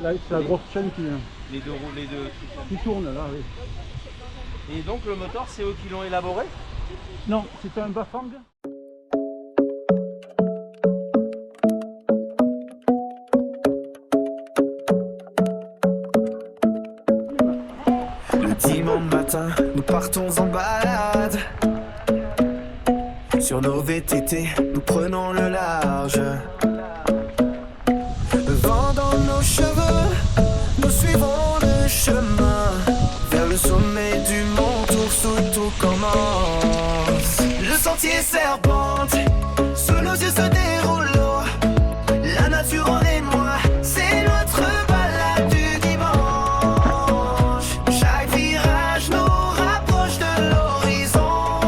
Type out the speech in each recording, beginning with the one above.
Là c'est la grosse chaîne Les deux qui tourne là, oui. Et donc le moteur, c'est eux qui l'ont élaboré? Non, c'est un Bafang. Le dimanche matin, nous partons en balade. Sur nos VTT, nous prenons le large. Le vent dans nos cheveux, nous suivons le chemin vers le sommet du mont Tours où tout commence. Le sentier serpente, sous nos yeux se déroule l'eau. La nature en émoi, c'est notre balade du dimanche. Chaque virage nous rapproche de l'horizon,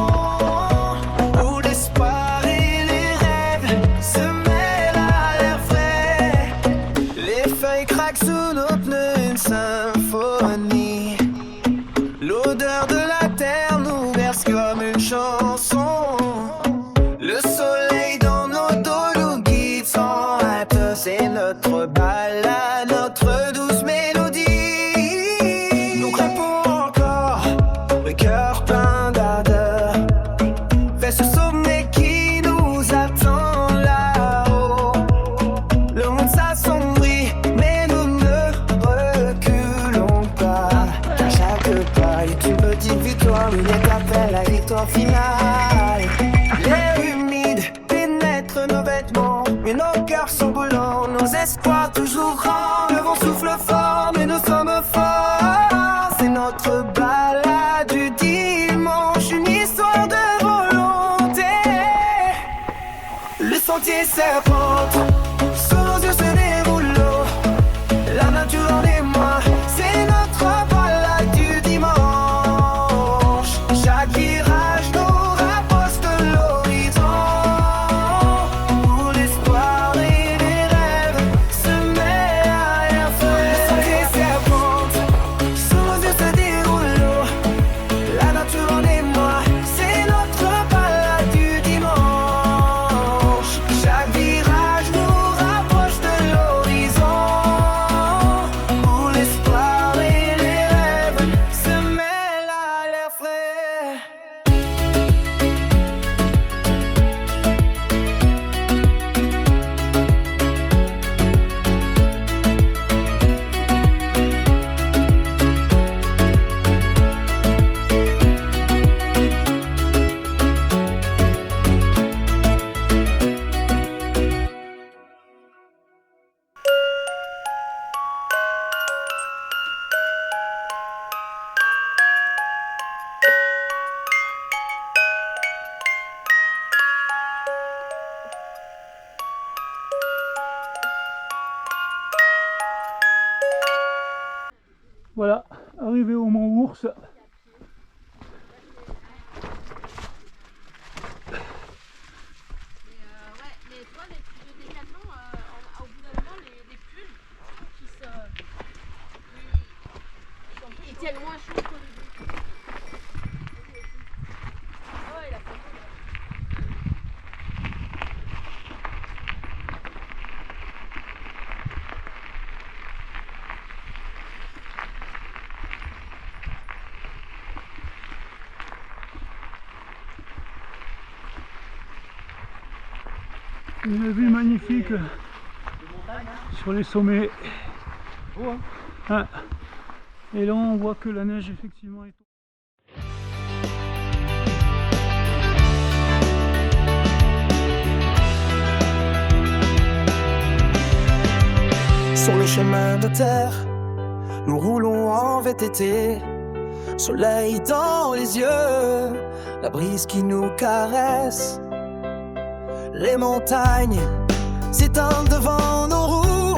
où l'espoir et les rêves se mêlent à l'air frais. Les feuilles craquent sous nos pneus, une symphonie. L'odeur de la terre nous berce comme une chanson. Le soleil dans nos dos nous guide sans hâte. C'est notre balade, notre douce mélodie. Nous grimpons encore, le cœur plein d'ardeur, vers ce sommet qui nous attend là-haut. Le monde s'assombrit, mais nous ne reculons pas. À chaque pas est une petite victoire, une étape vers la victoire finale. L'air humide pénètre nos vêtements, mais nos cœurs sont brûlants, nos espoirs toujours grands. Le vent souffle fort, mais nous sommes forts. C'est notre balade du dimanche, une histoire de volonté. Le sentier serpente, sous nos yeux se déroule l'eau. La nature en émoi, c'est notre balade du dimanche. Chaque virage nous rapproche de l'horizon, où l'espoir et les rêves se mêlent à l'air frais. Le sentier serpente, sous nos yeux se déroule l'eau. La nature en émoi, c'est notre balade du dimanche. Chaque virage nous rapproche de l'horizon, où l'espoir et les rêves se mêlent à l'air frais. Voilà, arrivé au Mont Ours. Ouais, mais toi, les trucs de Décathlon, au bout d'un moment, les pulls qui se. Ils tiennent moins chaud que les autres. Ah ouais, la photo là. Une vue magnifique sur les sommets. Ah. Et là on voit que la neige effectivement est tombée. Sur le chemin de terre, nous roulons en VTT. Soleil dans les yeux, la brise qui nous caresse. Les montagnes s'étendent devant nos roues.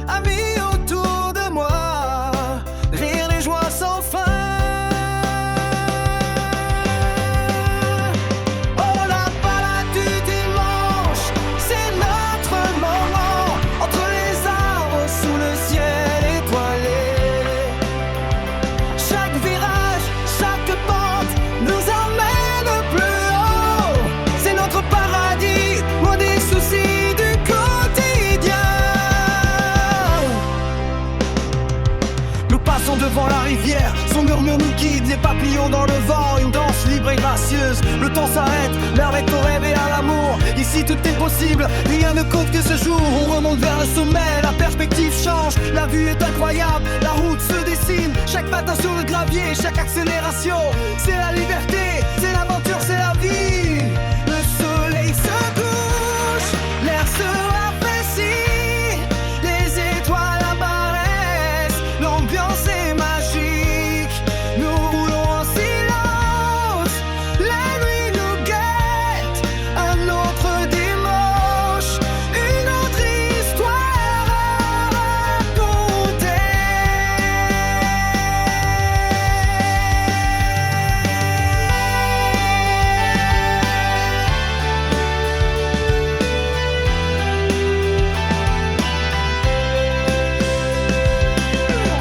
Amis autour de moi, passant devant la rivière. Son murmure nous guide, les papillons dans le vent, une danse libre et gracieuse. Le temps s'arrête, l'heure est au rêve et à l'amour. Ici tout est possible, rien ne compte que ce jour. On remonte vers le sommet, la perspective change. La vue est incroyable, la route se dessine. Chaque patin sur le gravier, chaque accélération. C'est la liberté, c'est l'aventure, c'est la vie. Le soleil se couche, l'air se rafraîchit, les étoiles apparaissent, l'ambiance est magique. Nous roulons en silence, la nuit nous guette. Un autre dimanche, une autre histoire à raconter.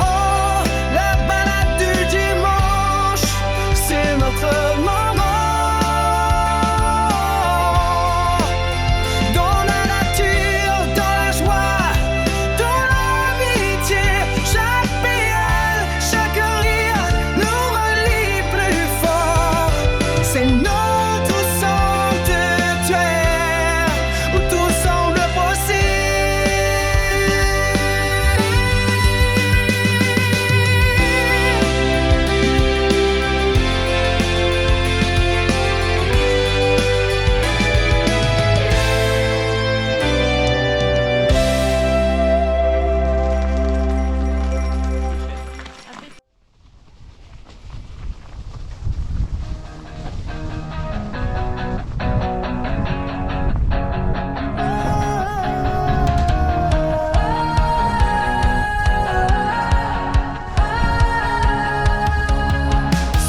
Oh, la balade du dimanche, c'est notre moment. Dans la nature, dans la joie, dans l'amitié, chaque prière, chaque rire nous relie plus fort. C'est notre sanctuaire où tout semble possible.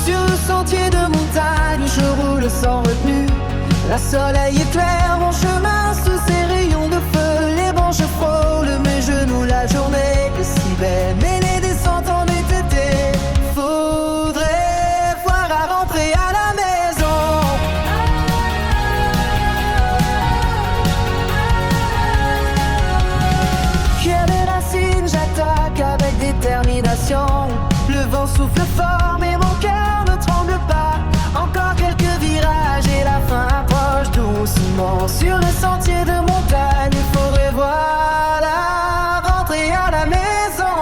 Sur le sentier de montagne, je roule sans retenue. La soleil éclaire mon chemin sous ses rayons de feu. Les branches frôlent mes genoux, la journée est si belle. Mais les descentes en été, faudrait voir à rentrer à la maison. Fier des racines, j'attaque avec détermination. Le vent souffle fort, mais mon cœur ne tremble pas. Encore quelques virages et la fin approche doucement. Sur le sentier de montagne, il faudrait voilà rentrer à la maison.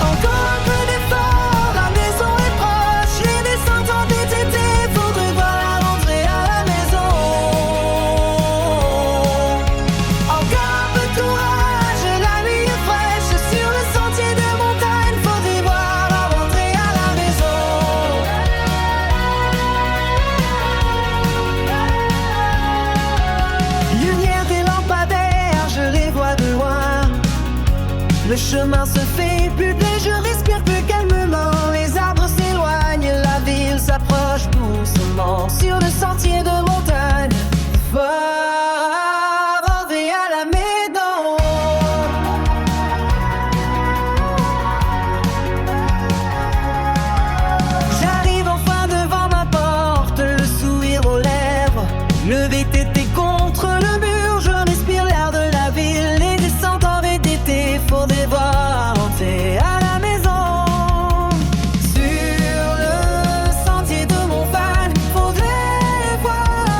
Encore un peu d'effort, la maison est proche. Les descentes en VTT, faudrait voir rentrer à la maison. Encore un peu de courage, la nuit est fraîche. Sur le sentier de montagne, faudrait voir rentrer à la maison. Lumière des lampadaires, je les vois de loin. Le chemin se fait plus gai, je respire plus calmement. Les arbres s'éloignent, la ville s'approche doucement. Sur le sentier de montagne, va rentrer à la maison. J'arrive enfin devant ma porte, le sourire aux lèvres. Le VTT contre le mur, je respire l'air de la ville. Les descentes en VTT, faudrait voir rentrer à la maison. Sur le sentier de montagne, faudrait voir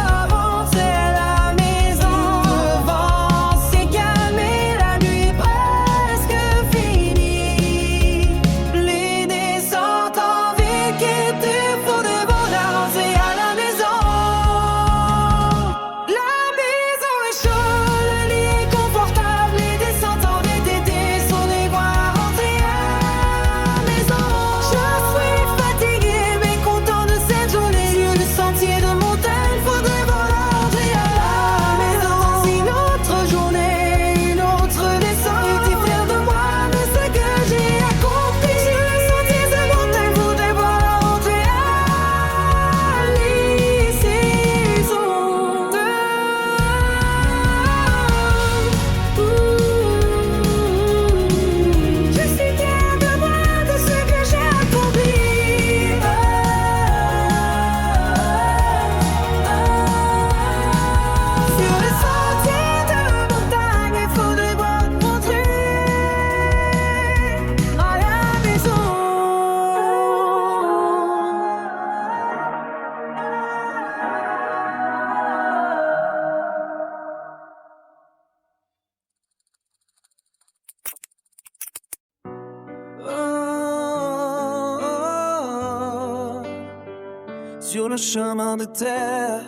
Sur le chemin de terre,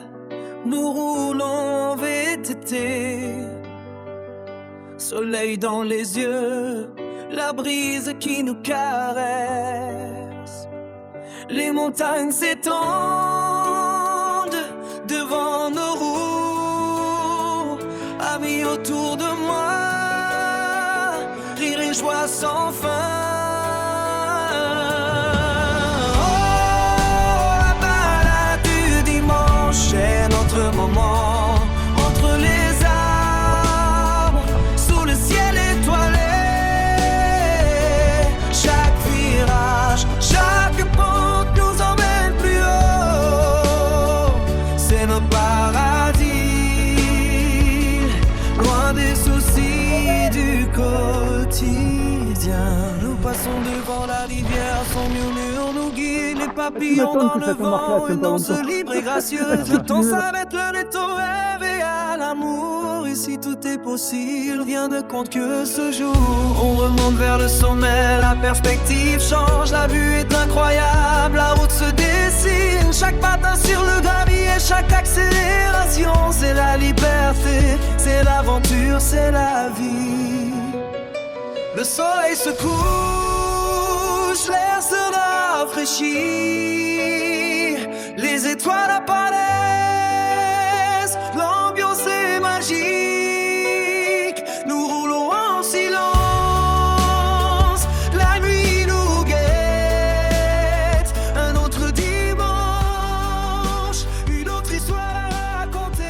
nous roulons VTT. Soleil dans les yeux, la brise qui nous caresse. Les montagnes s'étendent devant nos roues. Amis autour de moi, rire et joie sans fin. C'est notre moment entre les arbres, sous le ciel étoilé. Chaque virage, chaque pente nous emmène plus haut. C'est notre paradis, loin des soucis du quotidien. Nous passons devant la rivière, son murmure nous guide. Les papillons dans le vent, une danse libre et gracieuse. Le temps s'arrête, l'heure est au rêve et à l'amour. Ici tout est possible, rien de compte que ce jour. On remonte vers le sommet, la perspective change. La vue est incroyable, la route se dessine. Chaque matin sur le gravier, chaque accélération. C'est la liberté, c'est l'aventure, c'est la vie. Le soleil se couche, l'air se rafraîchit, les étoiles apparaissent, l'ambiance est magique. Nous roulons en silence, la nuit nous guette. Un autre dimanche, une autre histoire à raconter.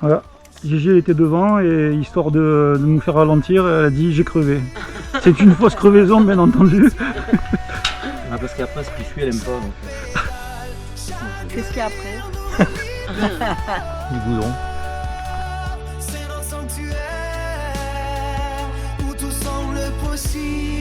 Voilà, Gégé était devant et histoire de nous faire ralentir, elle a dit j'ai crevé. C'est une fausse crevaison bien entendu. Ah, parce qu'après ce qui suit elle aime pas donc. Qu'est-ce qu'il y a après? Du goudron. C'est un sanctuaire où tout semble possible.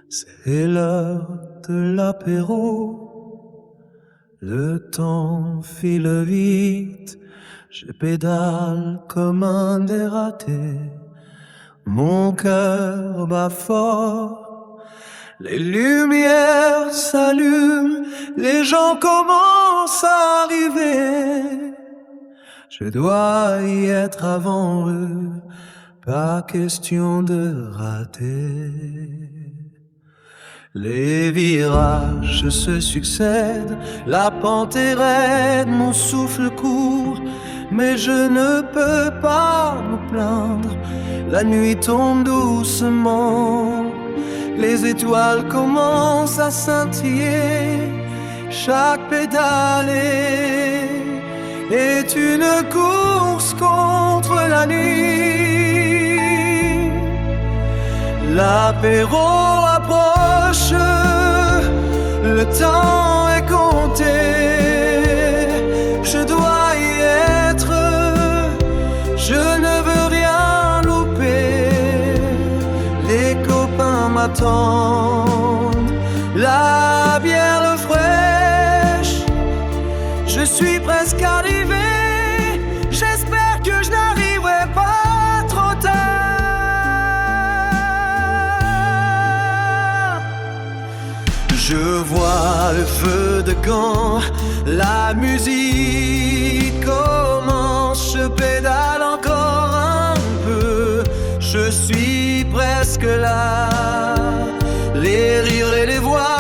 C'est l'heure de l'apéro, le temps file vite, je pédale comme un dératé, mon cœur bat fort, les lumières s'allument, les gens commencent à arriver, je dois y être avant eux, pas question de rater. Les virages se succèdent, la pente est raide, mon souffle court, mais je ne peux pas me plaindre. La nuit tombe doucement, les étoiles commencent à scintiller, chaque pédale est une course contre la nuit. L'apéro approche, le temps est compté, je dois y être, je ne veux rien louper, les copains m'attendent, la bière fraîche, je suis presque arrivé, j'espère que je n'arriverai pas trop tard. Je vois le feu de camp, la musique commence, je pédale encore un peu, je suis presque là, les rires et les voix